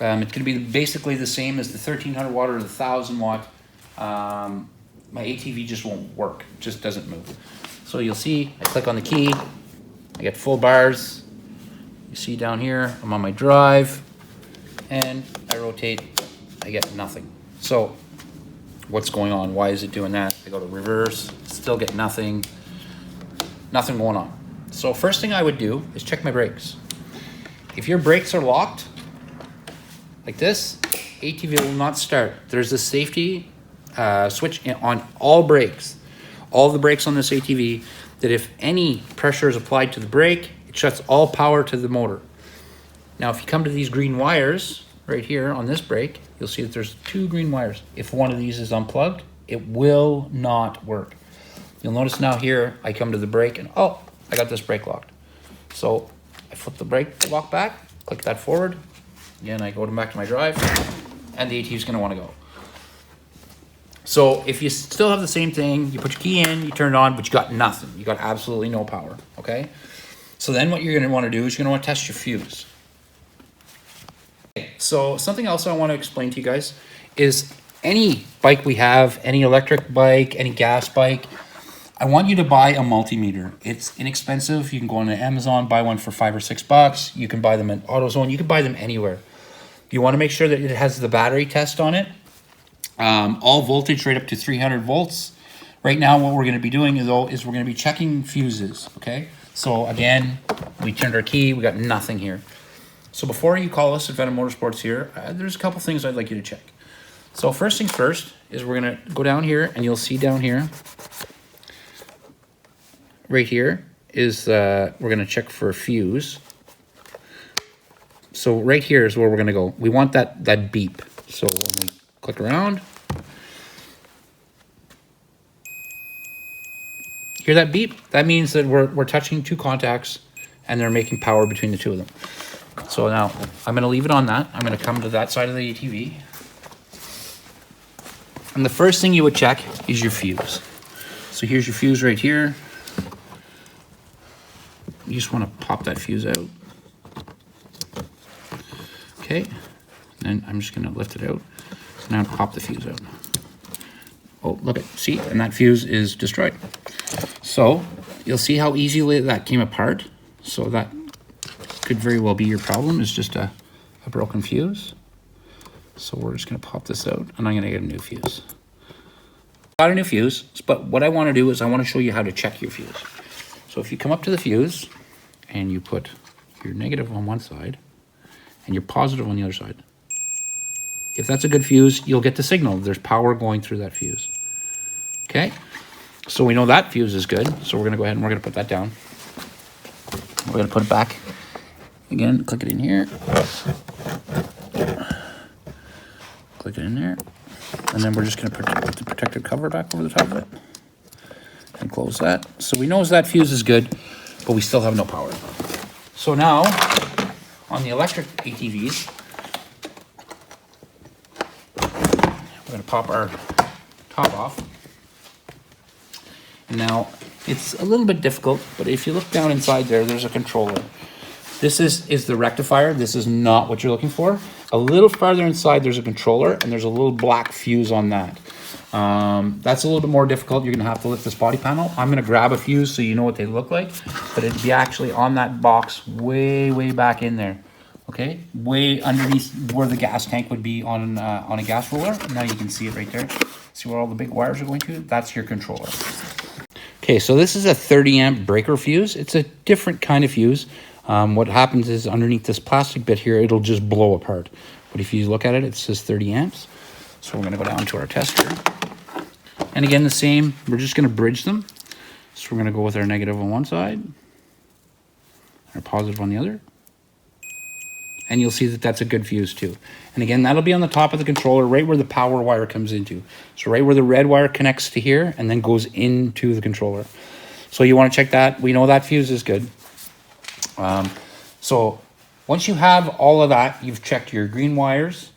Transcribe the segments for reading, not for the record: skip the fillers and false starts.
It's going to be basically the same as the 1300 watt or the 1000 watt. My ATV just won't work, it just doesn't move. So you'll see, I click on the key, I get full bars. You see down here, I'm on my drive, and I rotate, I get nothing. So what's going on? Why is it doing that? I go to reverse, still get nothing going on. So first thing I would do is check my brakes. If your brakes are locked, like this, ATV will not start. There's a safety switch on all brakes, all the brakes on this ATV, that if any pressure is applied to the brake, it shuts all power to the motor. Now, if you come to these green wires right here on this brake, you'll see that there's 2 green wires. If one of these is unplugged, it will not work. You'll notice now here, I come to the brake and oh, I got this brake locked. So I flip the brake lock back, click that forward. Again, I go back to my drive, and the ATV is going to want to go. So if you still have the same thing, you put your key in, you turn it on, but you got nothing. You got absolutely no power, okay? So then what you're going to want to do is you're going to want to test your fuse. Okay, so something else I want to explain to you guys is any bike we have, any electric bike, any gas bike, I want you to buy a multimeter. It's inexpensive. You can go on Amazon, buy one for $5 or $6. You can buy them at AutoZone. You can buy them anywhere. You want to make sure that it has the battery test on it. All voltage right up to 300 volts. Right now, what we're going to be doing is we're going to be checking fuses, okay? So again, we turned our key. We got nothing here. So before you call us at Venom Motorsports here, there's a couple things I'd like you to check. So first things first is we're going to go down here, and you'll see down here, right here is we're going to check for a fuse. So right here is where we're going to go. We want that beep. So when we click around, hear that beep? That means that we're touching 2 contacts and they're making power between the 2 of them. So now I'm going to leave it on that. I'm going to come to that side of the ATV. And the first thing you would check is your fuse. So here's your fuse right here. You just want to pop that fuse out. Okay, and I'm just going to lift it out. Now pop the fuse out. Oh, look at, see, and that fuse is destroyed. So you'll see how easily that came apart. So that could very well be your problem, is just a broken fuse. So we're just going to pop this out, and I'm going to get a new fuse. Got a new fuse, but what I want to do is I want to show you how to check your fuse. So if you come up to the fuse and you put your negative on one side and your positive on the other side, if that's a good fuse, you'll get the signal. There's power going through that fuse. Okay, so we know that fuse is good. So we're going to go ahead and we're going to put that down. We're going to put it back. Again, click it in here. Click it in there. And then we're just going to put the protective cover back over the top of it. And close that. So we know that fuse is good, but we still have no power. So now, on the electric ATVs, we're going to pop our top off. And now, it's a little bit difficult, but if you look down inside there, there's a controller. This is the rectifier. This is not what you're looking for. A little farther inside, there's a controller, and there's a little black fuse on that. That's a little bit more difficult. You're going to have to lift this body panel. I'm going to grab a fuse so you know what they look like, but it'd be actually on that box way back in there. Okay, way underneath where the gas tank would be on a gas roller. Now you can see it right there. See where all the big wires are going to? That's your controller. Okay, so this is a 30 amp breaker fuse. It's a different kind of fuse. What happens is underneath this plastic bit here, it'll just blow apart. But if you look at it, it says 30 amps. So we're going to go down to our tester. And again, the same, we're just going to bridge them. So we're going to go with our negative on one side, our positive on the other. And you'll see that that's a good fuse too. And again, that'll be on the top of the controller, right where the power wire comes into. So right where the red wire connects to here and then goes into the controller. So you want to check that. We know that fuse is good. So once you have all of that, you've checked your green wires,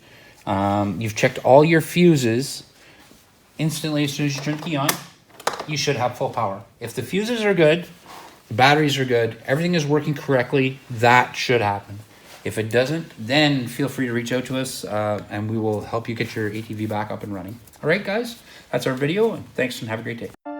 you've checked all your fuses. Instantly, as soon as you turn the key on, you should have full power. If the fuses are good, the batteries are good, everything is working correctly, that should happen. If it doesn't, then feel free to reach out to us and we will help you get your ATV back up and running. All right, guys, that's our video, and thanks and have a great day.